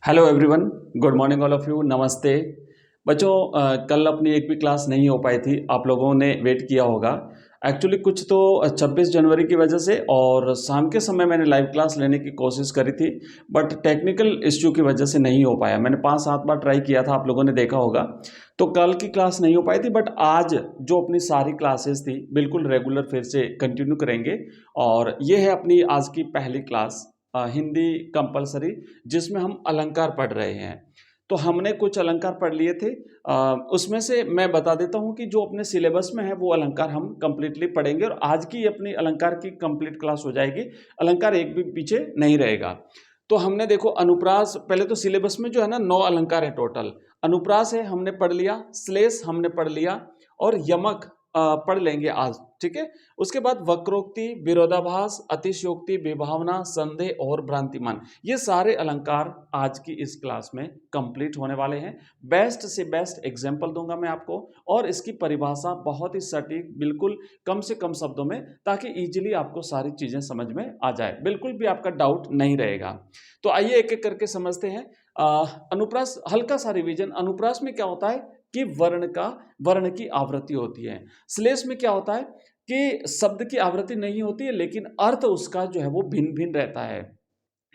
Hello everyone, good morning all of you, नमस्ते बच्चों। कल अपनी एक भी क्लास नहीं हो पाई थी, आप लोगों ने वेट किया होगा। एक्चुअली कुछ तो 26 जनवरी की वजह से और शाम के समय मैंने लाइव क्लास लेने की कोशिश करी थी, बट टेक्निकल इश्यू की वजह से नहीं हो पाया। मैंने 5-7 बार ट्राई किया था, आप लोगों ने देखा होगा। तो कल की क्लास नहीं हो पाई थी, बट आज जो अपनी सारी क्लासेस थी बिल्कुल रेगुलर फिर से कंटिन्यू करेंगे। और ये है अपनी आज की पहली क्लास, हिंदी कंपलसरी, जिसमें हम अलंकार पढ़ रहे हैं। तो हमने कुछ अलंकार पढ़ लिए थे, उसमें से मैं बता देता हूं कि जो अपने सिलेबस में है वो अलंकार हम कंप्लीटली पढ़ेंगे और आज की अपनी अलंकार की कंप्लीट क्लास हो जाएगी। अलंकार एक भी पीछे नहीं रहेगा। तो हमने देखो अनुप्रास, पहले तो सिलेबस में जो है ना 9 अलंकार है टोटल। अनुप्रास है हमने पढ़ लिया, श्लेष हमने पढ़ लिया और यमक पढ़ लेंगे आज, ठीक है। उसके बाद वक्रोक्ति, विरोधाभास, अतिशयोक्ति, विभावना, संदेह और भ्रांतिमान, ये सारे अलंकार आज की इस क्लास में कंप्लीट होने वाले हैं। बेस्ट से बेस्ट एग्जाम्पल दूंगा मैं आपको और इसकी परिभाषा बहुत ही सटीक, बिल्कुल कम से कम शब्दों में, ताकि इजीली आपको सारी चीजें समझ में आ जाए, बिल्कुल भी आपका डाउट नहीं रहेगा। तो आइए एक एक करके समझते हैं। अनुप्रास, हल्का सा रिवीजन। अनुप्रास में क्या होता है कि वर्ण की आवृत्ति होती है। श्लेष में क्या होता है कि शब्द की आवृत्ति नहीं होती है, लेकिन अर्थ उसका जो है वो भिन्न भिन्न रहता है।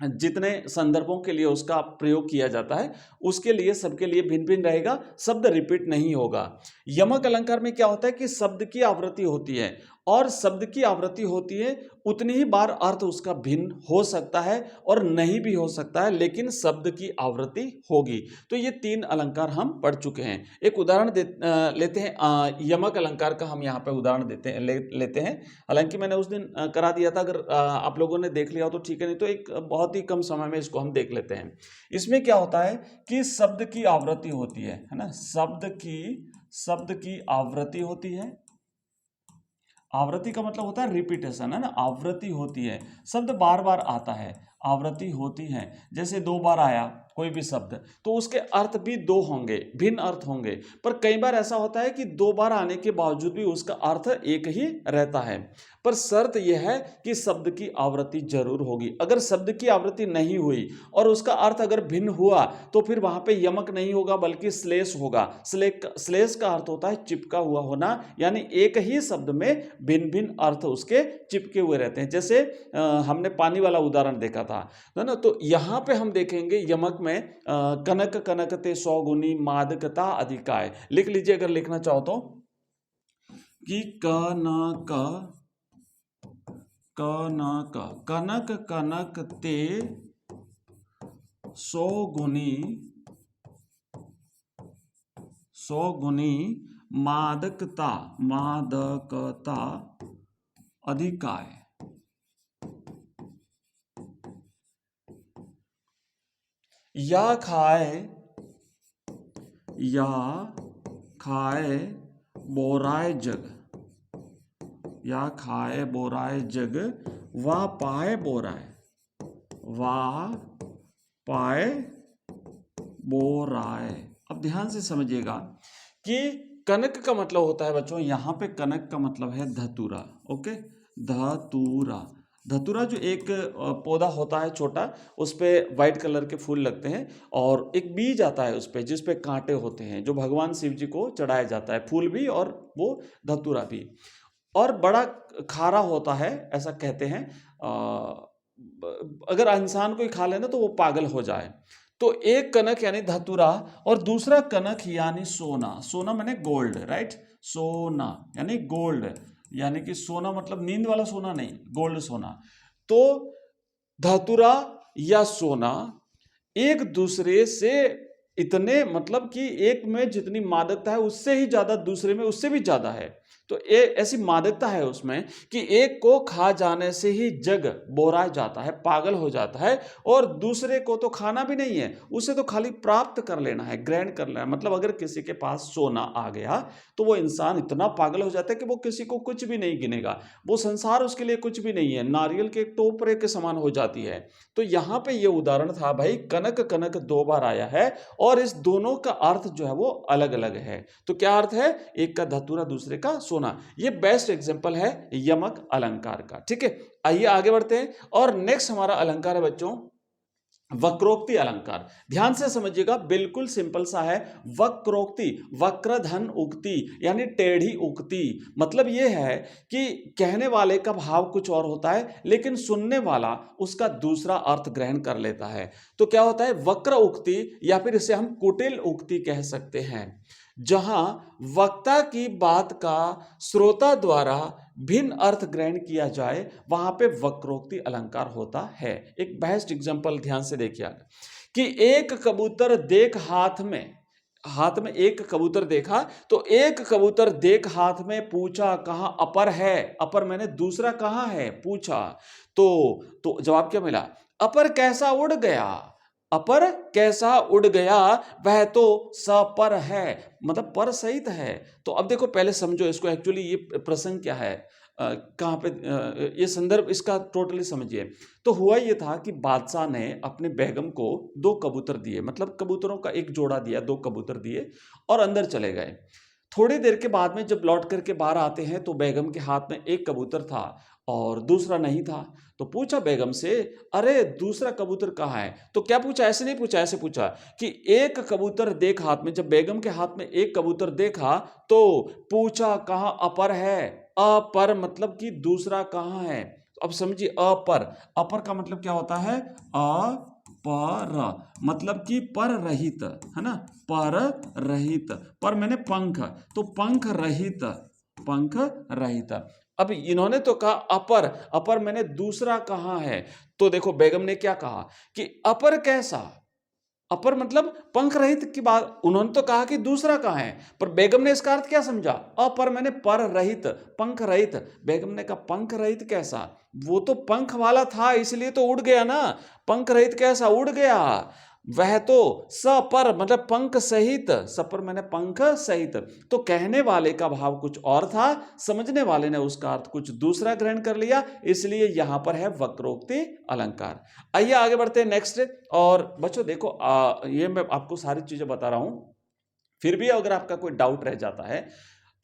जितने संदर्भों के लिए उसका प्रयोग किया जाता है उसके लिए सबके लिए भिन्न भिन्न रहेगा, शब्द रिपीट नहीं होगा। यमक अलंकार में क्या होता है कि शब्द की आवृत्ति होती है और शब्द की आवृत्ति होती है उतनी ही बार अर्थ उसका भिन्न हो सकता है और नहीं भी हो सकता है, लेकिन शब्द की आवृत्ति होगी। तो ये 3 अलंकार हम पढ़ चुके हैं। एक उदाहरण लेते हैं, यमक अलंकार का हम यहाँ पे उदाहरण लेते हैं। हालांकि मैंने उस दिन करा दिया था, अगर आप लोगों ने देख लिया हो तो ठीक है, नहीं तो एक बहुत ही कम समय में इसको हम देख लेते हैं। इसमें क्या होता है कि शब्द की आवृत्ति होती है ना, शब्द की आवृत्ति होती है। आवृत्ति का मतलब होता है रिपीटेशन, है ना। आवृत्ति होती है, शब्द बार बार आता है, आवृत्ति होती है। जैसे 2 बार आया कोई भी शब्द तो उसके अर्थ भी 2 होंगे, भिन्न अर्थ होंगे। पर कई बार ऐसा होता है कि 2 बार आने के बावजूद भी उसका अर्थ एक ही रहता है। पर शर्त यह है कि शब्द की आवृत्ति जरूर होगी। अगर शब्द की आवृत्ति नहीं हुई और उसका अर्थ अगर भिन्न हुआ तो फिर वहां पे यमक नहीं होगा बल्कि श्लेष होगा। श्लेष का अर्थ होता है चिपका हुआ होना, यानी एक ही शब्द में भिन्न भिन्न अर्थ उसके चिपके हुए रहते हैं। जैसे हमने पानी वाला उदाहरण देखा था, है ना। तो यहां पे हम देखेंगे यमक में कनक कनकते सौगुनी मादकता अधिकाय। लिख लीजिए अगर लिखना चाहो तो, कि कनक कनक कनक कनक ते सौगुनी मादकता अधिकाय। या खाए बोराय जग, या खाए बोराय जग, वा पाए बोराय, वा पाए बोराय। अब ध्यान से समझिएगा कि कनक का मतलब होता है बच्चों, यहां पे कनक का मतलब है धतूरा। ओके, धतूरा। धतूरा जो एक पौधा होता है छोटा, उस पे व्हाइट कलर के फूल लगते हैं और एक बीज आता है उस पे जिस पे कांटे होते हैं, जो भगवान शिव जी को चढ़ाया जाता है, फूल भी और वो धतूरा भी। और बड़ा खारा होता है ऐसा कहते हैं। अगर इंसान कोई खा लेना तो वो पागल हो जाए। तो एक कनक यानी धतूरा और दूसरा कनक यानी सोना। सोना माने गोल्ड, राइट। सोना यानी गोल्ड, यानी कि सोना मतलब नींद वाला सोना नहीं, गोल्ड सोना। तो धतूरा या सोना एक दूसरे से इतने, मतलब कि एक में जितनी मादकता है उससे ही ज्यादा दूसरे में उससे भी ज्यादा है। तो ऐसी मादकता है उसमें कि एक को खा जाने से ही जग बोरा जाता है, पागल हो जाता है, और दूसरे को तो खाना भी नहीं है, उसे तो खाली प्राप्त कर लेना है, ग्रहण कर लेना है। मतलब अगर किसी के पास सोना आ गया तो वो इंसान इतना पागल हो जाता है कि वो किसी को कुछ भी नहीं गिनेगा, वो संसार उसके लिए कुछ भी नहीं है, नारियल के टोपरे के समान हो जाती है। तो यहां पे ये उदाहरण था भाई, कनक कनक 2 बार आया है और इस दोनों का अर्थ जो है वो अलग अलग है। तो क्या अर्थ है, एक का धतूरा दूसरे का सोना। ये बेस्ट एग्जांपल है यमक अलंकार का, ठीक है। आइए आगे बढ़ते हैं और नेक्स्ट हमारा अलंकार है बच्चों वक्रोक्ति अलंकार ध्यान से समझिएगा, बिल्कुल सिंपल सा है। वक्रोक्ति, वक्रधन उक्ति यानी टेढ़ी उक्ति, मतलब यह है कि कहने वाले का भाव कुछ और होता है लेकिन सुनने वाला उसका दूसरा अर्थ ग्रहण कर लेता है। तो क्या होता है, वक्र उक्ति या फिर इसे हम कुटिल उक्ति कह सकते हैं, जहां वक्ता की बात का श्रोता द्वारा भिन्न अर्थ ग्रहण किया जाए, वहां पे वक्रोक्ति अलंकार होता है। एक बेस्ट एग्जांपल ध्यान से देखिए कि एक कबूतर देख हाथ में एक कबूतर देखा, तो एक कबूतर देख हाथ में पूछा कहां अपर है, अपर मैंने दूसरा कहां है पूछा, तो जवाब क्या मिला, अपर कैसा उड़ गया, अपर कैसा उड़ गया, वह तो सपर है, मतलब पर सहित है। तो अब देखो पहले समझो इसको, एक्चुअली ये प्रसंग क्या है, कहाँ पे ये संदर्भ इसका टोटली समझिए। तो हुआ ये था कि बादशाह ने अपने बेगम को 2 कबूतर दिए, मतलब कबूतरों का एक जोड़ा दिया, 2 कबूतर दिए और अंदर चले गए। थोड़ी देर के बाद में जब लौट करके बाहर आते हैं तो बेगम के हाथ में एक कबूतर था और दूसरा नहीं था। तो पूछा बेगम से, अरे दूसरा कबूतर कहाँ है? तो क्या पूछा, ऐसे नहीं पूछा, ऐसे पूछा कि एक कबूतर देख हाथ में। जब बेगम के हाथ में एक कबूतर देखा तो पूछा कहाँ अपर है, अपर मतलब कि दूसरा कहाँ है। तो अब समझिए, अपर, अपर का मतलब क्या होता है, पर मतलब कि पर रहित, है ना, पर रहित, पर मैंने पंख, तो पंख रहित, पंख रहित। अब इन्होंने तो कहा अपर, अपर मैंने दूसरा कहां है, तो देखो बेगम ने क्या कहा कि अपर कैसा, अपर मतलब पंख रहित की बात, उन्होंने तो कहा कि दूसरा कहां है, पर बेगम ने इसका अर्थ क्या समझा, अपर मैंने पर रहित, पंख रहित। बेगम ने कहा पंख रहित कैसा, वो तो पंख वाला था इसलिए तो उड़ गया ना, पंख रहित कैसा उड़ गया, वह तो सपर मतलब पंख सहित, सपर मैंने पंख सहित। तो कहने वाले का भाव कुछ और था, समझने वाले ने उसका अर्थ कुछ दूसरा ग्रहण कर लिया, इसलिए यहां पर है वक्रोक्ति अलंकार। आइए आगे बढ़ते हैं नेक्स्ट। और बच्चों देखो ये मैं आपको सारी चीजें बता रहा हूं, फिर भी अगर आपका कोई डाउट रह जाता है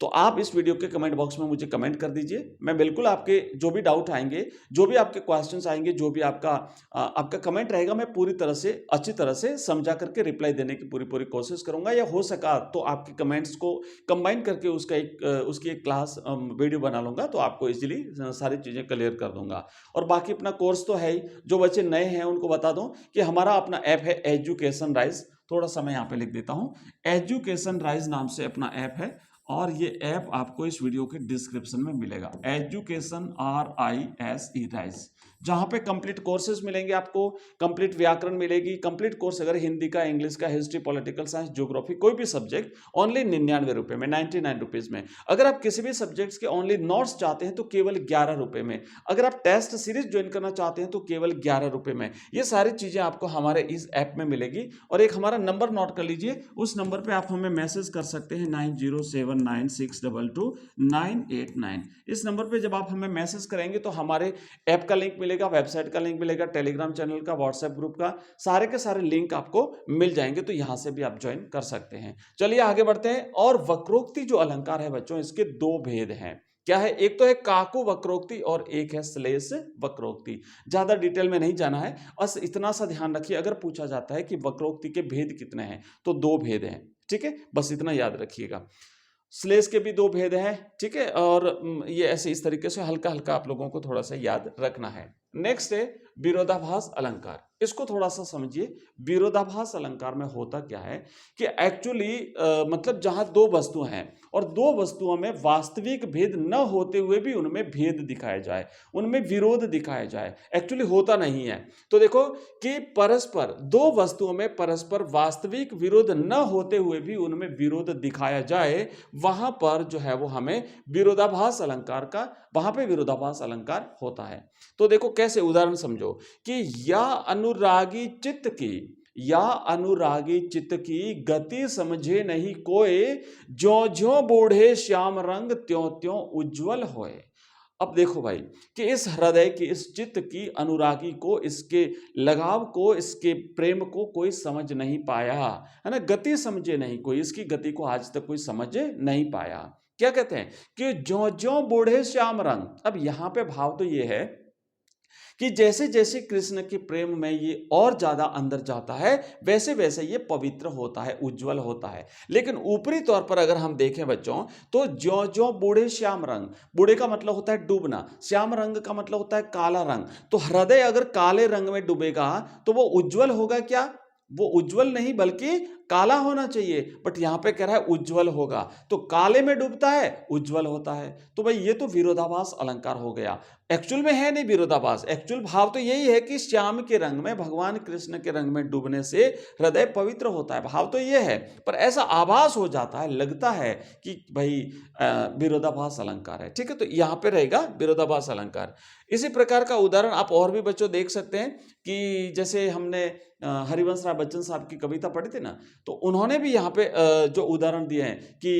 तो आप इस वीडियो के कमेंट बॉक्स में मुझे कमेंट कर दीजिए। मैं बिल्कुल आपके जो भी डाउट आएंगे, जो भी आपके क्वेश्चंस आएंगे, जो भी आपका कमेंट रहेगा, मैं पूरी तरह से अच्छी तरह से समझा करके रिप्लाई देने की पूरी कोशिश करूंगा, या हो सका तो आपके कमेंट्स को कंबाइन करके उसकी एक क्लास वीडियो बना लूंगा, तो आपको इजीली सारी चीज़ें क्लियर कर दूंगा। और बाकी अपना कोर्स तो है ही, जो बच्चे नए हैं उनको बता दूं कि हमारा अपना ऐप है एजुकेशन राइज, थोड़ा सा मैं यहाँ पे लिख देता हूँ, एजुकेशन राइज नाम से अपना ऐप है, और ये ऐप आपको इस वीडियो के डिस्क्रिप्शन में मिलेगा, एजुकेशन RISE राइज, जहां पे कंप्लीट कोर्सेज मिलेंगे आपको, कंप्लीट व्याकरण मिलेगी, कंप्लीट कोर्स अगर हिंदी का, इंग्लिश का, हिस्ट्री, पॉलिटिकल साइंस, ज्योग्राफी, कोई भी सब्जेक्ट ओनली 99 रुपए में, 99 रुपीज में। अगर आप किसी भी सब्जेक्ट्स के ओनली नोट्स चाहते हैं तो केवल 11 रुपए में। अगर आप टेस्ट सीरीज ज्वाइन करना चाहते हैं तो केवल 11 रुपए में। ये सारी चीजें आपको हमारे इस ऐप में मिलेगी। और एक हमारा नंबर नोट कर लीजिए, उस नंबर पर आप हमें मैसेज कर सकते हैं 9079622989। इस नंबर पे जब आप हमें मैसेज करेंगे तो हमारे ऐप का लिंक मिलेगा, वेबसाइट का लिंक मिलेगा, टेलीग्राम चैनल का, व्हाट्सएप ग्रुप का, सारे के सारे लिंक आपको मिल जाएंगे, तो यहां से भी आप ज्वाइन कर सकते हैं। चलिए आगे बढ़ते हैं। और वक्रोक्ति जो अलंकार है बच्चों, इसके 2 भेद हैं। क्या है, एक तो है काकु वक्रोक्ति और एक है श्लेष वक्रोक्ति। ज्यादा डिटेल में नहीं जाना है, बस इतना सा ध्यान रखिए, अगर पूछा जाता है कि वक्रोक्ति के भेद कितने हैं तो 2 भेद हैं, ठीक है, बस इतना याद रखिएगा। श्लेष के भी 2 भेद हैं, ठीक है, और ये ऐसे इस तरीके से हल्का हल्का आप लोगों को थोड़ा सा याद रखना है। नेक्स्ट है विरोधाभास अलंकार, इसको थोड़ा सा समझिए। विरोधाभास अलंकार में होता क्या है कि एक्चुअली मतलब जहां 2 वस्तु हैं और 2 वस्तुओं में वास्तविक भेद न होते हुए भी उनमें भेद दिखाया जाए, उनमें विरोध दिखाया जाए, एक्चुअली होता नहीं है। तो देखो कि परस्पर 2 वस्तुओं में परस्पर वास्तविक विरोध न होते हुए भी उनमें विरोध दिखाया जाए, वहां पर जो है वो हमें विरोधाभास अलंकार का, वहां पे विरोधाभास अलंकार होता है। तो देखो कैसे, उदाहरण समझो कि या अनुरागी चित्त की गति समझे नहीं कोई, ज्यों ज्यों बूढ़े श्याम रंग त्यों त्यों उज्जवल होए। अब देखो भाई कि इस हृदय की, इस चित्त की, अनुरागी को, इसके लगाव को, इसके प्रेम को कोई समझ नहीं पाया, है ना, गति समझे नहीं कोई, इसकी गति को आज तक कोई समझ नहीं पाया। क्या कहते हैं कि ज्यों ज्यों बूढ़े श्याम रंग। अब यहां पे भाव तो ये है कि जैसे जैसे कृष्ण के प्रेम में ये और ज्यादा अंदर जाता है वैसे वैसे ये पवित्र होता है, उज्जवल होता है। लेकिन ऊपरी तौर पर अगर हम देखें बच्चों, तो ज्यो ज्यो बूढ़े श्याम रंग, बूढ़े का मतलब होता है डूबना, श्याम रंग का मतलब होता है काला रंग। तो हृदय अगर काले रंग में डूबेगा तो वो उज्जवल होगा क्या? वो उज्जवल नहीं बल्कि काला होना चाहिए, बट यहां पे कह रहा है उज्जवल होगा। तो काले में डूबता है, उज्जवल होता है। तो भाई ये तो विरोधाभास अलंकार हो गया। एक्चुअल में है नहीं विरोधाभास, एक्चुअल भाव तो यही है कि श्याम के रंग में, भगवान कृष्ण के रंग में डूबने से हृदय पवित्र होता है, भाव तो ये है। पर ऐसा आभास हो जाता है, लगता है कि भाई विरोधाभास अलंकार है। ठीक है, तो यहां पे रहेगा विरोधाभास अलंकार। इसी प्रकार का उदाहरण आप और भी बच्चों देख सकते हैं कि जैसे हमने हरिवंश राय बच्चन साहब की कविता पढ़ी थी ना, तो उन्होंने भी यहाँ पे जो उदाहरण दिए हैं कि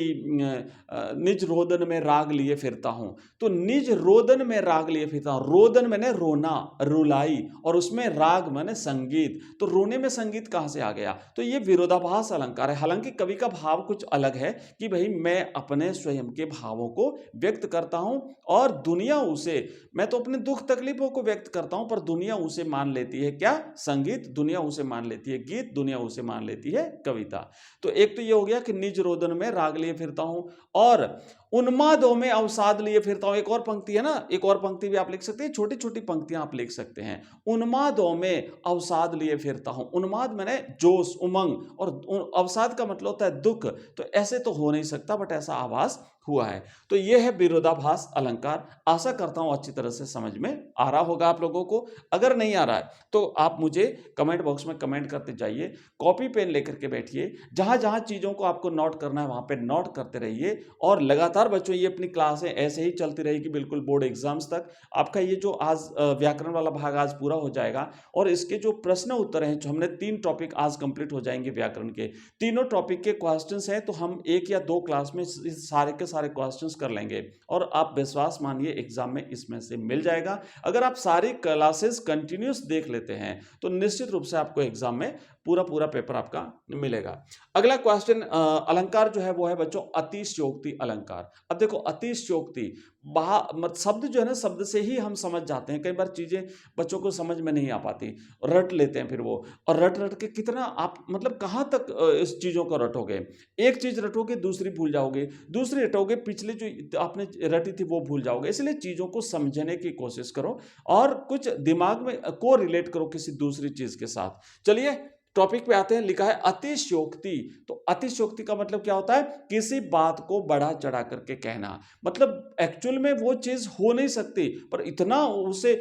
निज रोदन में राग लिए फिरता हूँ। तो निज रोदन में राग लिए फिरता हूँ, रोदन मैंने रोना, रुलाई, और उसमें राग मैंने संगीत। तो रोने में संगीत कहाँ से आ गया? तो ये विरोधाभास अलंकार है। हालांकि कवि का भाव कुछ अलग है कि भाई मैं अपने स्वयं के भावों को व्यक्त करता हूँ और दुनिया उसे, मैं तो अपने दुख तकलीफों को व्यक्त करता हूं, पर दुनिया उसे मान लेती है क्या? संगीत। दुनिया उसे मान लेती है गीत, दुनिया उसे मान लेती है कविता। तो एक तो ये हो गया कि निज रोदन में राग लिए फिरता हूं, और उन्मादों में अवसाद लिए फिरता हूं। एक और पंक्ति है ना, एक और पंक्ति भी आप लिख सकते हैं, छोटी छोटी पंक्तियां आप लिख सकते हैं। उन्मादों में अवसाद लिए फिरता हूं। उन्माद मैंने जोश, उमंग, और अवसाद का मतलब होता है दुख। तो ऐसे तो हो नहीं सकता, बट ऐसा आभास हुआ है। तो यह है विरोधाभास अलंकार। आशा करता हूं अच्छी तरह से समझ में आ रहा होगा आप लोगों को। अगर नहीं आ रहा है तो आप मुझे कमेंट बॉक्स में कमेंट करते जाइए, कॉपी पेन लेकर के बैठिए, जहां जहां चीजों को आपको नोट करना है वहां पे नोट करते रहिए। और लगातार बच्चों ये अपनी क्लासें ऐसे ही चलती रहेगी बिल्कुल बोर्ड एग्जाम्स तक। आपका ये जो आज व्याकरण वाला भाग आज पूरा हो जाएगा, और इसके जो प्रश्न उत्तर हैं, जो हमने 3 टॉपिक आज कंप्लीट हो जाएंगे व्याकरण के, तीनों टॉपिक के क्वेश्चंस हैं, तो हम 1 या 2 क्लास में सारे के सारे क्वेश्चंस कर लेंगे, और आप विश्वास मानिए एग्जाम में इसमें से मिल जाएगा। अगर आप सारी क्लासेस कंटिन्यूस देख लेते हैं तो निश्चित रूप से आपको एग्जाम में पूरा पूरा पेपर आपका मिलेगा। अगला क्वेश्चन अलंकार जो है वो है बच्चों अतिशयोक्ति अलंकार। अब देखो अतिशयोक्ति शब्द जो है ना, शब्द से ही हम समझ जाते हैं। कई बार चीजें बच्चों को समझ में नहीं आ पाती, रट लेते हैं फिर वो, और रट रट के कितना आप मतलब कहां तक इस चीजों को रटोगे। एक चीज रटोगे दूसरी भूल जाओगे, दूसरी रटोगे पिछली जो आपने रटी थी वो भूल जाओगे। इसलिए चीजों को समझने की कोशिश करो और कुछ दिमाग में को रिलेट करो किसी दूसरी चीज के साथ। चलिए टॉपिक पे आते हैं। लिखा है अतिशयोक्ति। तो अतिशयोक्ति का मतलब क्या होता है? किसी बात को बढ़ा चढ़ा करके कहना। मतलब एक्चुअल में वो चीज हो नहीं सकती, पर इतना उसे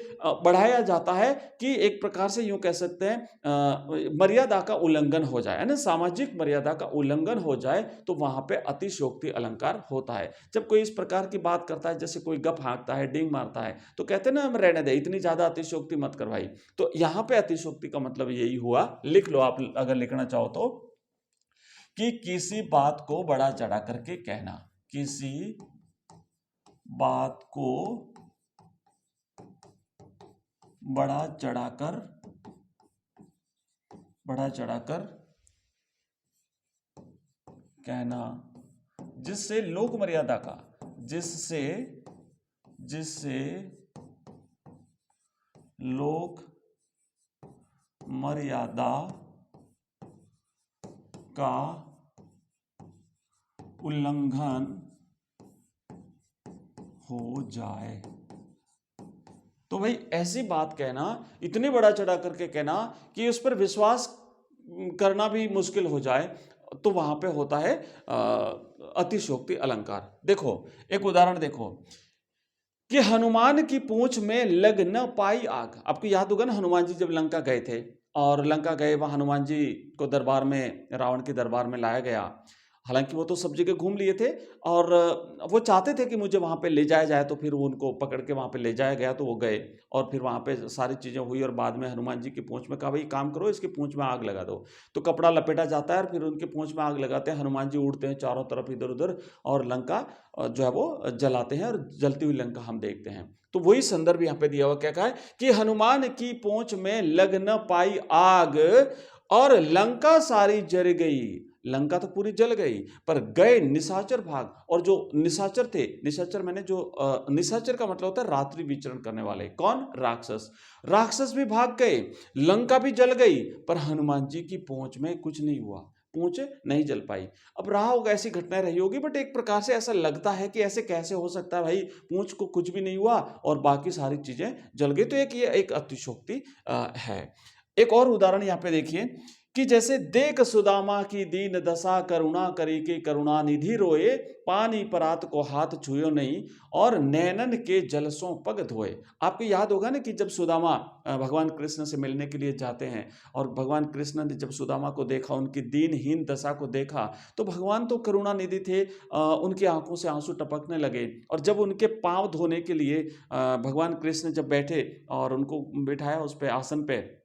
बढ़ाया जाता है कि एक प्रकार से यूं कह सकते हैं मर्यादा का उल्लंघन हो जाए, है ना, सामाजिक मर्यादा का उल्लंघन हो जाए, तो वहां पे अतिशयोक्ति अलंकार होता है। जब कोई इस प्रकार की बात करता है, जैसे कोई गप हाँकता है, डिंग मारता है, तो कहते हैं ना हम रहने दे, इतनी ज्यादा अतिशयोक्ति मत कर भाई। तो यहां पे अतिशयोक्ति का मतलब यही हुआ। लिख लो आप अगर लिखना चाहो तो, कि किसी बात को बढ़ा चढ़ा करके कहना, किसी बात को बढ़ा चढ़ाकर कहना, जिससे लोक मर्यादा का, जिससे लोक मर्यादा का उल्लंघन हो जाए। तो भाई ऐसी बात कहना, इतनी बड़ा चढ़ा करके कहना कि उस पर विश्वास करना भी मुश्किल हो जाए, तो वहां पे होता है अतिशयोक्ति अलंकार। देखो एक उदाहरण देखो कि हनुमान की पूंछ में लग न पाई आग। आपको याद होगा ना, हनुमान जी जब लंका गए थे, और लंका गए, वहां हनुमान जी को दरबार में, रावण के दरबार में लाया गया। हालांकि वो तो सब जगह घूम लिए थे, और वो चाहते थे कि मुझे वहां पे ले जाया जाए, तो फिर उनको पकड़ के वहां पे ले जाया गया, तो वो गए, और फिर वहां पे सारी चीजें हुई, और बाद में हनुमान जी की पूंछ में कहा भाई काम करो, इसकी पूंछ में आग लगा दो। तो कपड़ा लपेटा जाता है, और फिर उनके पूंछ में आग लगाते हैं, हनुमान जी उड़ते हैं चारों तरफ इधर उधर, और लंका जो है वो जलाते हैं, और जलती हुई लंका हम देखते हैं। तो वही संदर्भ यहाँ पे दिया हुआ, क्या कहा है कि हनुमान की पूंछ में लग न पाई आग, और लंका सारी जर गई। लंका तो पूरी जल गई, पर गए निशाचर भाग, और जो निशाचर थे, निशाचर मैंने जो निशाचर का मतलब होता है रात्रि विचरण करने वाले, कौन? राक्षस। राक्षस भी भाग गए, लंका भी जल गई, पर हनुमान जी की पहुंच में कुछ नहीं हुआ, पहुंच नहीं जल पाई। अब रहा होगा, ऐसी घटनाएं रही होगी, बट एक प्रकार से ऐसा लगता है कि ऐसे कैसे हो सकता है भाई, पूंछ को कुछ भी नहीं हुआ और बाकी सारी चीजें जल गई। तो ये एक अतिशयोक्ति है। एक और उदाहरण यहाँ पे देखिए कि जैसे देख सुदामा की दीन दशा, करुणा करी के करुणा निधि रोए, पानी परात को हाथ छुयो नहीं, और नैनन के जलसों पग धोए। आपको याद होगा ना कि जब सुदामा भगवान कृष्ण से मिलने के लिए जाते हैं, और भगवान कृष्ण ने जब सुदामा को देखा, उनकी दीनहीन दशा को देखा, तो भगवान तो करुणा निधि थे, उनकी आंखों से आंसू टपकने लगे। और जब उनके पांव धोने के लिए भगवान कृष्ण जब बैठे और उनको बिठाया उस पे आसन पे,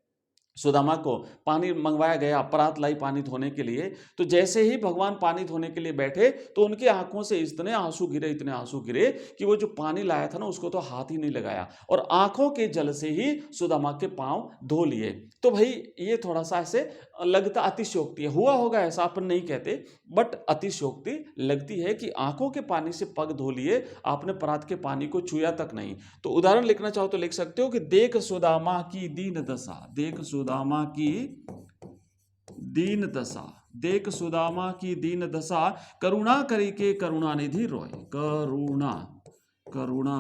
सुदामा को पानी मंगवाया गया, परात लाई पानी धोने के लिए, तो जैसे ही भगवान पानी धोने के लिए बैठे तो उनकी आंखों से इतने आंसू गिरे, इतने आंसू गिरे कि वो जो पानी लाया था ना उसको तो हाथ ही नहीं लगाया, और आंखों के जल से ही सुदामा के पांव धो लिए। तो भाई ये थोड़ा सा ऐसे लगता अतिशयोक्ति है, हुआ होगा ऐसा अपन नहीं कहते, बट अतिशयोक्ति लगती है कि आंखों के पानी से पग धो लिए, आपने परात के पानी को छुआ तक नहीं। तो उदाहरण लिखना चाहो तो लिख सकते हो कि देख सुदामा की दीन दशा, देख सुदामा की दीन दशा, देख सुदामा की दीन दशा, करुणा करी के करुणा निधि रोए, करुणा करुणा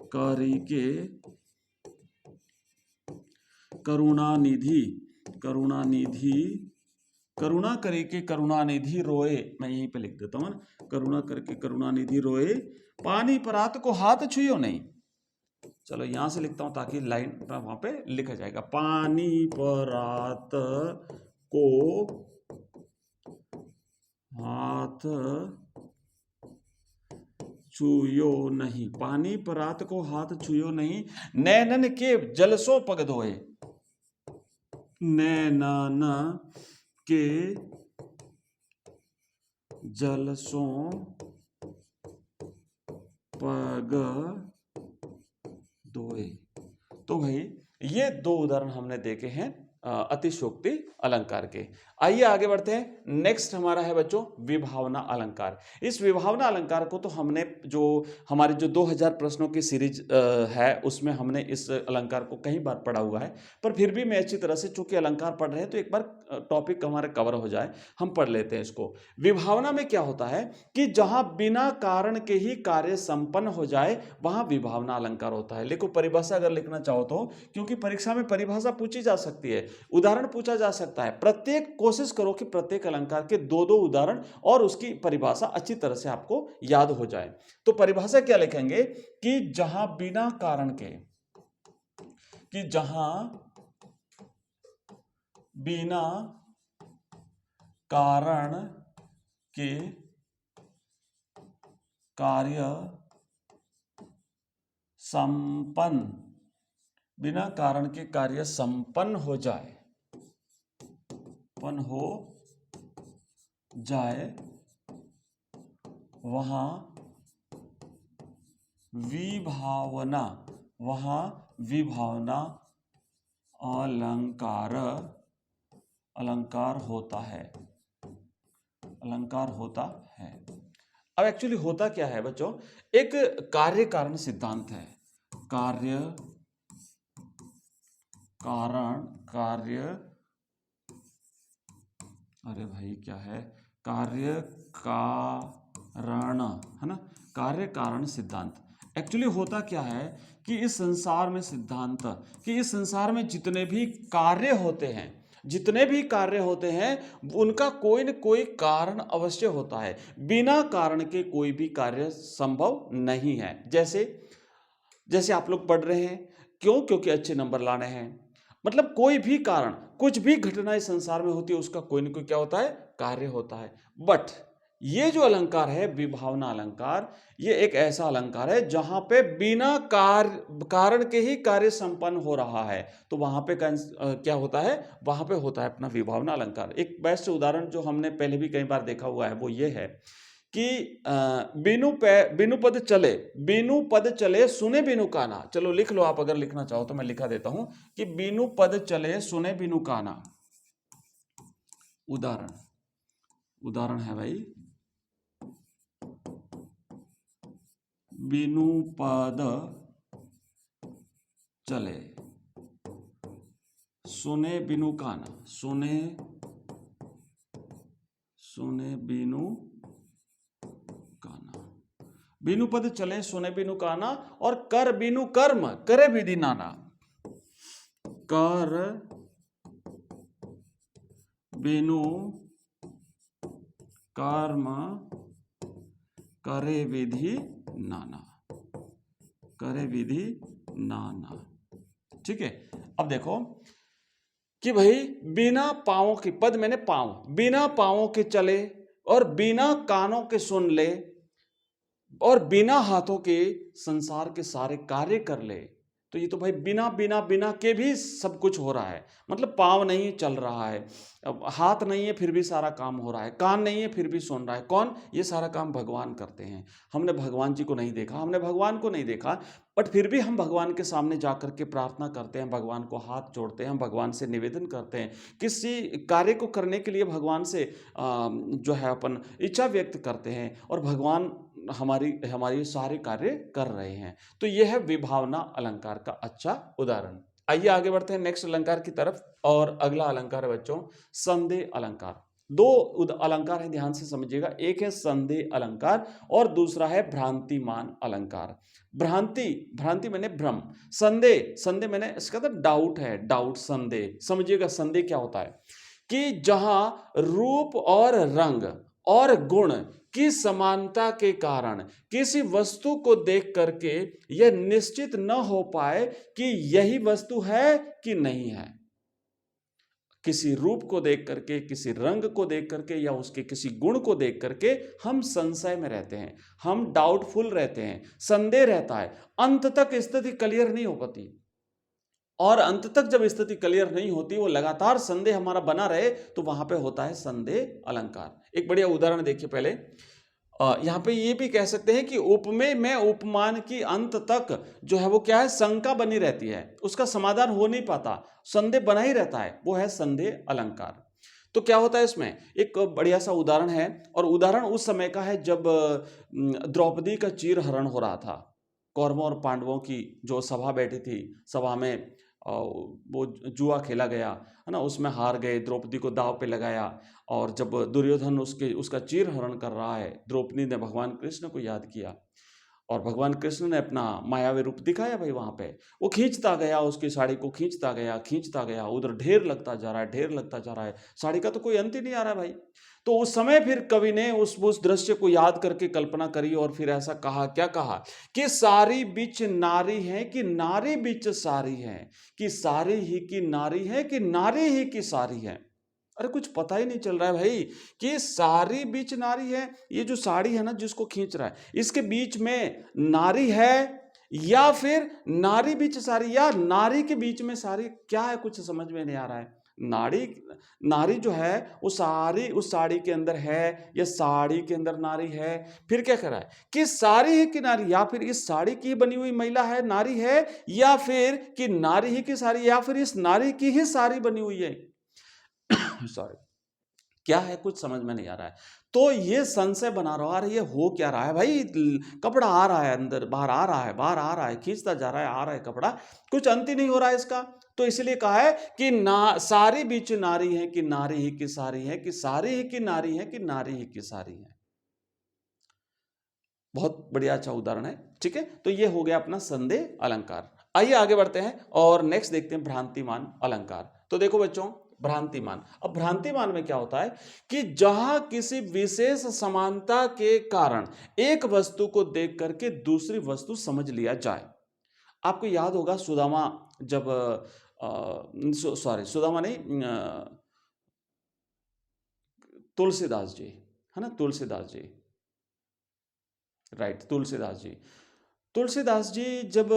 करी के करुणा निधि, करुणा निधि, करुणा करी के करुणा निधि रोए, मैं यहीं पे लिख देता हूं, करुणा करके करुणा निधि रोए, पानी परात को हाथ छुइयो नहीं। चलो यहां से लिखता हूं ताकि लाइन वहां पे लिखा जाएगा, पानी परात को हाथ छुयो नहीं, पानी परात को हाथ छुयो नहीं, नैनन के जलसों पग धोए, नैनन के जलसों पग धोए। तो भाई ये दो उदाहरण हमने देखे हैं अतिशयोक्ति अलंकार के। आइए आगे बढ़ते हैं। नेक्स्ट हमारा है बच्चों विभावना अलंकार। इस विभावना अलंकार को तो हमने जो हमारी जो 2000 प्रश्नों की सीरीज है उसमें हमने इस अलंकार को कई बार पढ़ा हुआ है, पर फिर भी मैं अच्छी तरह से, चूंकि अलंकार पढ़ रहे हैं तो एक बार टॉपिक हमारे कवर हो जाए, हम पढ़ लेते हैं इसको। विभावना में क्या होता है कि जहां बिना कारण के ही कार्य संपन्न हो जाए वहां विभावना अलंकार होता है। देखो परिभाषा अगर लिखना चाहो तो, क्योंकि परीक्षा में परिभाषा पूछी जा सकती है, उदाहरण पूछा जा सकता है, प्रत्येक कोशिश करो कि प्रत्येक अलंकार के दो दो उदाहरण और उसकी परिभाषा अच्छी तरह से आपको याद हो जाए। तो परिभाषा क्या लिखेंगे कि जहां बिना कारण के, कि जहां बिना कारण के कार्य संपन्न, बिना कारण के कार्य संपन्न हो जाए, हो जाए, वहां विभावना, वहां विभावना अलंकार, अलंकार होता है, अलंकार होता है। अब एक्चुअली होता क्या है बच्चों, एक कार्य कारण सिद्धांत है, कार्य कारण, कार्य, अरे भाई क्या है, कार्य कारण है ना, कार्य कारण सिद्धांत। एक्चुअली होता क्या है कि इस संसार में सिद्धांत, कि इस संसार में जितने भी कार्य होते हैं, जितने भी कार्य होते हैं उनका कोई न कोई कारण अवश्य होता है, बिना कारण के कोई भी कार्य संभव नहीं है। जैसे जैसे आप लोग पढ़ रहे हैं, क्यों? क्योंकि अच्छे नंबर लाने हैं। मतलब कोई भी कारण, कुछ भी घटना इस संसार में होती है उसका कोई ना कोई क्या होता है, कार्य होता है। बट ये जो अलंकार है विभावना अलंकार, ये एक ऐसा अलंकार है जहां पे बिना कारण के ही कार्य संपन्न हो रहा है, तो वहां पे क्या होता है, वहां पे होता है अपना विभावना अलंकार। एक बेस्ट उदाहरण जो हमने पहले भी कई बार देखा हुआ है वो ये है कि बिनु पद चले, बिनु पद चले सुने बिनु काना। चलो लिख लो आप, अगर लिखना चाहो तो मैं लिखा देता हूं कि बिनु पद चले सुने बिनु काना। उदाहरण, उदाहरण है भाई, बिनु पद चले, सुने बिनु काना, सुने बिनु काना, बिनु पद चले सुने बिनु काना, और कर बिनु कर्म करे विधि नाना, कर बिनु कर्म करे विधि नाना, करे विधि नाना। ठीक है, अब देखो कि भाई बिना पांवों के, पद मैंने पांव, बिना पांवों के चले और बिना कानों के सुन ले और बिना हाथों के संसार के सारे कार्य कर ले, तो ये तो भाई बिना बिना बिना के भी सब कुछ हो रहा है। मतलब पाँव नहीं है चल रहा है, अब हाथ नहीं है फिर भी सारा काम हो रहा है, कान नहीं है फिर भी सुन रहा है। कौन? ये सारा काम भगवान करते हैं। हमने भगवान जी को नहीं देखा, हमने भगवान को नहीं देखा, बट फिर भी हम भगवान के सामने जा कर के प्रार्थना करते हैं, भगवान को हाथ जोड़ते हैं, हम भगवान से निवेदन करते हैं, किसी कार्य को करने के लिए भगवान से जो है अपन इच्छा व्यक्त करते हैं, और भगवान हमारी सारे कार्य कर रहे हैं। तो यह है विभावना अलंकार का अच्छा उदाहरण। आइए आगे बढ़ते हैं नेक्स्ट अलंकार की तरफ, और अगला अलंकार है बच्चों संदेह अलंकार। दो अलंकार है, ध्यान से समझिएगा। एक है संदेह अलंकार और दूसरा है भ्रांतिमान अलंकार। भ्रांति मैंने भ्रम, संदेह मैंने इसका तो डाउट है, डाउट संदेह। समझिएगा संदेह क्या होता है कि जहां रूप और रंग और गुण की समानता के कारण किसी वस्तु को देख करके यह निश्चित न हो पाए कि यही वस्तु है कि नहीं है। किसी रूप को देख करके, किसी रंग को देख करके या उसके किसी गुण को देख करके हम संशय में रहते हैं, हम डाउटफुल रहते हैं, संदेह रहता है, अंत तक स्थिति क्लियर नहीं हो पाती। और अंत तक जब स्थिति क्लियर नहीं होती, वो लगातार संदेह हमारा बना रहे, तो वहां पे होता है संदेह अलंकार। एक बढ़िया उदाहरण देखिए पहले। यहां पे ये भी कह सकते हैं कि उपमेय में उपमान की अंत तक जो है वो क्या है, शंका बनी रहती है, उसका समाधान हो नहीं पाता, संदेह बना ही रहता है, वो है संदेह अलंकार। तो क्या होता है इसमें, एक बढ़िया सा उदाहरण है, और उदाहरण उस समय का है जब द्रौपदी का चीरहरण हो रहा था। कौरवों और पांडवों की जो सभा बैठी थी, सभा में वो जुआ खेला गया है ना, उसमें हार गए, द्रौपदी को दांव पे लगाया, और जब दुर्योधन उसका चीरहरण कर रहा है, द्रौपदी ने भगवान कृष्ण को याद किया, और भगवान कृष्ण ने अपना मायावी रूप दिखाया भाई वहां पे। वो खींचता गया, उसकी साड़ी को खींचता गया, उधर ढेर लगता जा रहा है, साड़ी का तो कोई अंत ही नहीं आ रहा है भाई। तो उस समय फिर कवि ने उस दृश्य को याद करके कल्पना करी, और फिर ऐसा कहा, क्या कहा कि सारी बिच नारी है कि नारी बिच सारी है, कि सारी ही की नारी है कि नारी ही की सारी है। अरे कुछ पता ही नहीं चल रहा है भाई कि सारी बीच नारी है, ये जो साड़ी है ना जिसको खींच रहा है, इसके बीच में नारी है, या फिर नारी बीच सारी, या नारी के बीच में सारी, क्या है कुछ समझ में नहीं आ रहा है। नारी जो है वो सारी उस साड़ी के अंदर है, या साड़ी के अंदर नारी है। फिर क्या कर रहा है कि सारी है कि नारी, या फिर इस साड़ी की बनी हुई महिला है, नारी है, या फिर कि नारी ही की सारी, या फिर इस नारी की ही सारी बनी हुई है। सॉरी, क्या है कुछ समझ में नहीं आ रहा है। तो ये संशय बना रहा है, ये हो क्या रहा है भाई, कपड़ा आ रहा है अंदर, बाहर आ रहा है, बाहर आ रहा है, खींचता जा रहा है, आ रहा है कपड़ा, कुछ अंत ही नहीं हो रहा है इसका। तो इसलिए कहा है कि ना सारी बीच नारी है कि नारी ही की सारी है, कि सारी ही की नारी है कि नारी ही की सारी है। बहुत बढ़िया अच्छा उदाहरण है। ठीक है, तो ये हो गया अपना संदेह अलंकार। आइए आगे बढ़ते हैं और नेक्स्ट देखते हैं भ्रांतिमान अलंकार। तो देखो बच्चों, भ्रांतिमान, अब भ्रांतिमान में क्या होता है कि जहां किसी विशेष समानता के कारण एक वस्तु को देख करके दूसरी वस्तु समझ लिया जाए। आपको याद होगा सुदामा जब सुदामा नहीं, तुलसीदास जी, है ना, तुलसीदास जी, राइट, तुलसीदास जी जब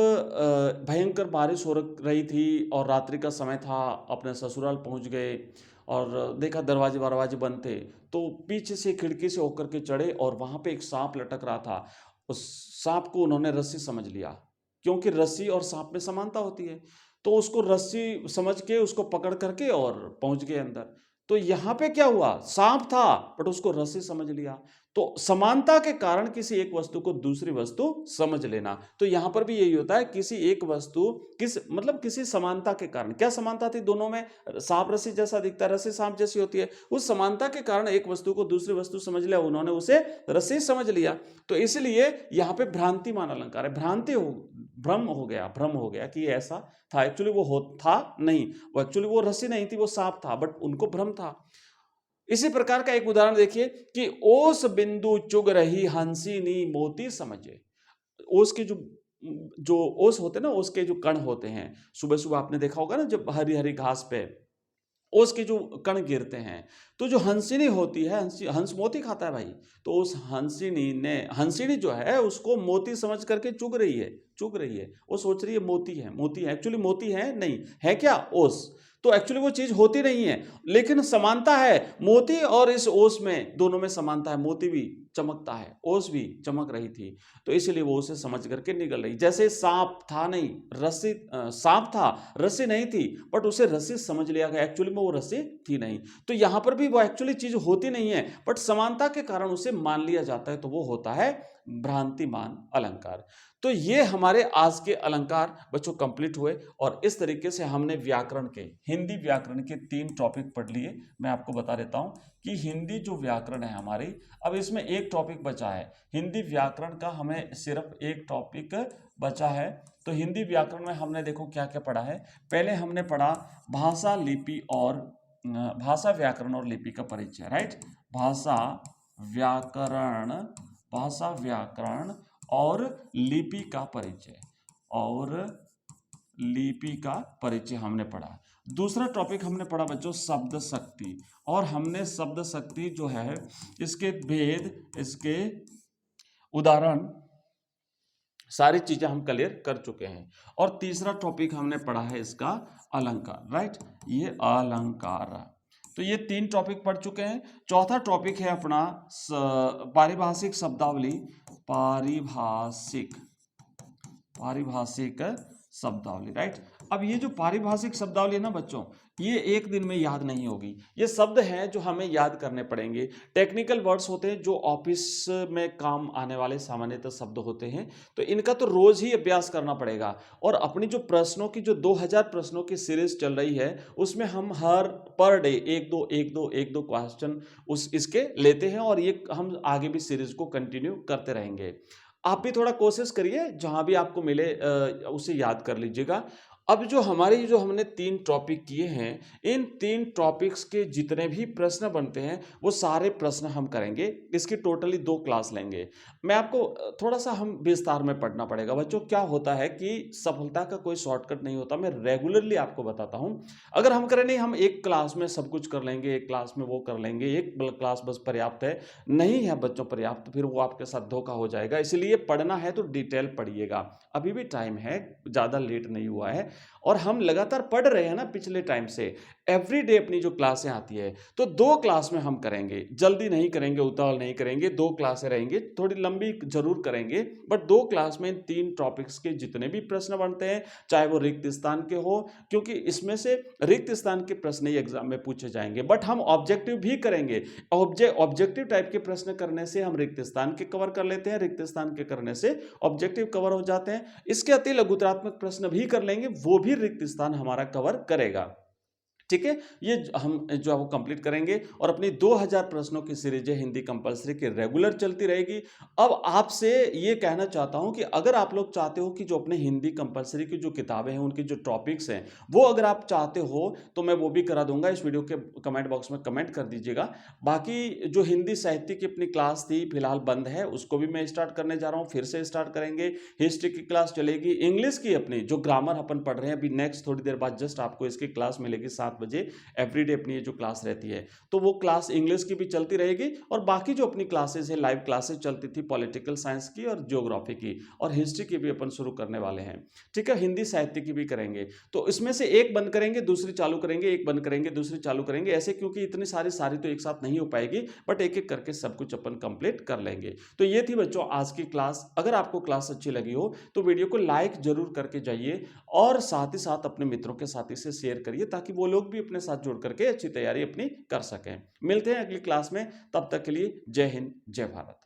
भयंकर बारिश हो रही थी और रात्रि का समय था, अपने ससुराल पहुंच गए और देखा दरवाजे वरवाजे बंद थे, तो पीछे से खिड़की से होकर के चढ़े और वहां पे एक सांप लटक रहा था। उस सांप को उन्होंने रस्सी समझ लिया, क्योंकि रस्सी और सांप में समानता होती है। तो उसको रस्सी समझ के उसको पकड़ करके और पहुंच गए अंदर। तो यहां पे क्या हुआ, सांप था बट उसको रस्सी समझ लिया। तो समानता के कारण किसी एक वस्तु को दूसरी वस्तु समझ लेना। तो यहां पर भी यही होता है, किसी एक वस्तु किसी समानता के कारण, क्या समानता थी दोनों में, सांप रस्सी जैसा दिखता है, रस्सी सांप जैसी होती है, उस समानता के कारण एक वस्तु को दूसरी वस्तु समझ लिया, उन्होंने उसे रस्सी समझ लिया। तो इसलिए यहां पे भ्रांतिमान अलंकार है, भ्रम हो गया कि ये ऐसा था, एक्चुअली वो था नहीं, वो एक्चुअली वो रस्सी नहीं थी, वो सांप था, बट उनको भ्रम था। इसी प्रकार का एक उदाहरण देखिए कि ओस बिंदु चुग रही हंसिनी मोती समझे। ओस के जो ओस होते हैं ना, ओस के जो कण होते हैं, सुबह सुबह आपने देखा होगा ना, जब हरी हरी घास पे ओस के जो कण गिरते हैं, तो जो हंसिनी होती है, हंस मोती खाता है भाई, तो उस हंसिनी जो है उसको मोती समझ करके चुग रही है, वो सोच रही है मोती है, एक्चुअली मोती है नहीं है, क्या, ओस। तो एक्चुअली वो चीज होती नहीं है, लेकिन समानता है, मोती और इस ओस में, दोनों में समानता है, मोती भी चमकता है, ओस भी चमक रही थी, तो इसलिए वो उसे समझ करके निकल रही। जैसे सांप था नहीं, सांप था, रस्सी नहीं थी, बट उसे रस्सी समझ लिया गया, एक्चुअली में वो रस्सी थी नहीं। तो यहां पर भी वो एक्चुअली चीज होती नहीं है, बट समानता के कारण उसे मान लिया जाता है, तो वो होता है भ्रांतिमान अलंकार। तो ये हमारे आज के अलंकार बच्चों कंप्लीट हुए, और इस तरीके से हमने हिंदी व्याकरण के 3 टॉपिक पढ़ लिए। मैं आपको बता देता हूं कि हिंदी जो व्याकरण है हमारी, अब इसमें एक टॉपिक बचा है, हिंदी व्याकरण का हमें सिर्फ एक टॉपिक बचा है। तो हिंदी व्याकरण में हमने देखो क्या क्या पढ़ा है। पहले हमने पढ़ा भाषा व्याकरण और लिपि का परिचय, राइट। भाषा व्याकरण और लिपि का परिचय हमने पढ़ा। दूसरा टॉपिक हमने पढ़ा बच्चों शब्द शक्ति, और हमने शब्द शक्ति जो है, इसके भेद, इसके उदाहरण, सारी चीजें हम क्लियर कर चुके हैं। और तीसरा टॉपिक हमने पढ़ा है इसका अलंकार, राइट, ये अलंकार। तो ये 3 टॉपिक पढ़ चुके हैं। चौथा टॉपिक है अपना पारिभाषिक शब्दावली, पारिभाषिक शब्दावली, राइट। अब ये जो पारिभाषिक शब्दावली है ना बच्चों, ये एक दिन में याद नहीं होगी। ये शब्द हैं जो हमें याद करने पड़ेंगे, टेक्निकल वर्ड्स होते हैं जो ऑफिस में काम आने वाले सामान्यतः शब्द होते हैं, तो इनका तो रोज ही अभ्यास करना पड़ेगा। और अपनी जो प्रश्नों की, जो 2000 प्रश्नों की सीरीज चल रही है, उसमें हम हर पर डे एक दो क्वेश्चन इसके लेते हैं, और ये हम आगे भी सीरीज को कंटिन्यू करते रहेंगे। आप भी थोड़ा कोशिश करिए, जहां भी आपको मिले उसे याद कर लीजिएगा। अब जो हमने 3 टॉपिक किए हैं, इन 3 टॉपिक्स के जितने भी प्रश्न बनते हैं, वो सारे प्रश्न हम करेंगे। इसकी टोटली 2 क्लास लेंगे। मैं आपको थोड़ा सा हम विस्तार में पढ़ना पड़ेगा बच्चों। क्या होता है कि सफलता का कोई शॉर्टकट नहीं होता, मैं रेगुलरली आपको बताता हूं। अगर हम करें नहीं, हम एक क्लास में सब कुछ कर लेंगे, एक क्लास में वो कर लेंगे, एक क्लास बस पर्याप्त है, नहीं है बच्चों पर्याप्त, फिर वो आपके साथ धोखा हो जाएगा। इसलिए पढ़ना है तो डिटेल पढ़िएगा, अभी भी टाइम है, ज्यादा लेट नहीं हुआ है, और हम लगातार पढ़ रहे हैं ना पिछले टाइम से। एवरीडे अपनी जो क्लासें आती है, तो 2 क्लास में हम करेंगे, जल्दी नहीं करेंगे, उतावल नहीं करेंगे, 2 क्लासें रहेंगे, थोड़ी लंबी जरूर करेंगे, बट 2 क्लास में 3 टॉपिक्स के जितने भी प्रश्न बनते हैं, चाहे वो रिक्त स्थान के हो, क्योंकि इसमें से रिक्त स्थान के प्रश्न ही एग्जाम में पूछे जाएंगे, बट हम ऑब्जेक्टिव भी करेंगे। ऑब्जेक्टिव टाइप के प्रश्न करने से हम रिक्त स्थान के कवर कर लेते हैं, रिक्त स्थान के करने से ऑब्जेक्टिव कवर हो जाते हैं। इसके अति लघुतरात्मक प्रश्न भी कर लेंगे, वो भी रिक्त स्थान हमारा कवर करेगा। ठीक है, ये हम जो है वो कंप्लीट करेंगे, और अपनी 2000 प्रश्नों की सीरीज है हिंदी कंपलसरी की, रेगुलर चलती रहेगी। अब आपसे ये कहना चाहता हूं कि अगर आप लोग चाहते हो कि जो अपने हिंदी कंपलसरी की जो किताबें हैं, उनकी जो टॉपिक्स हैं, वो अगर आप चाहते हो तो मैं वो भी करा दूंगा। इस वीडियो के कमेंट बॉक्स में कमेंट कर दीजिएगा। बाकी जो हिंदी साहित्य की अपनी क्लास थी, फिलहाल बंद है, उसको भी मैं स्टार्ट करने जा रहा हूं, फिर से स्टार्ट करेंगे। हिस्ट्री की क्लास चलेगी, इंग्लिश की अपनी जो ग्रामर अपन पढ़ रहे हैं, अभी नेक्स्ट थोड़ी देर बाद जस्ट आपको इसकी क्लास मिलेगी 7 बजे एवरीडे, अपनी ये जो क्लास रहती है, तो वो क्लास इंग्लिश की भी चलती रहेगी। और बाकी जो अपनी क्लासेस है, लाइव क्लासेस चलती थी पॉलिटिकल साइंस की और ज्योग्राफी की, और हिस्ट्री की भी अपन शुरू करने वाले हैं। ठीक है, हिंदी साहित्य की भी करेंगे, तो इसमें से एक बंद करेंगे, दूसरी चालू करेंगे, एक बंद करेंगे, दूसरी चालू करेंगे, ऐसे, क्योंकि इतनी सारी तो एक साथ नहीं हो पाएगी, बट एक एक करके सब कुछ अपन कंप्लीट कर लेंगे। तो ये थी बच्चों आज की क्लास। अगर आपको क्लास अच्छी लगी हो तो वीडियो को लाइक जरूर करके जाइए, और साथ ही साथ अपने मित्रों के साथ इसे शेयर करिए, ताकि वो लोग लोग भी अपने साथ जुड़ करके अच्छी तैयारी अपनी कर सकें। मिलते हैं अगली क्लास में, तब तक के लिए जय हिंद, जय भारत।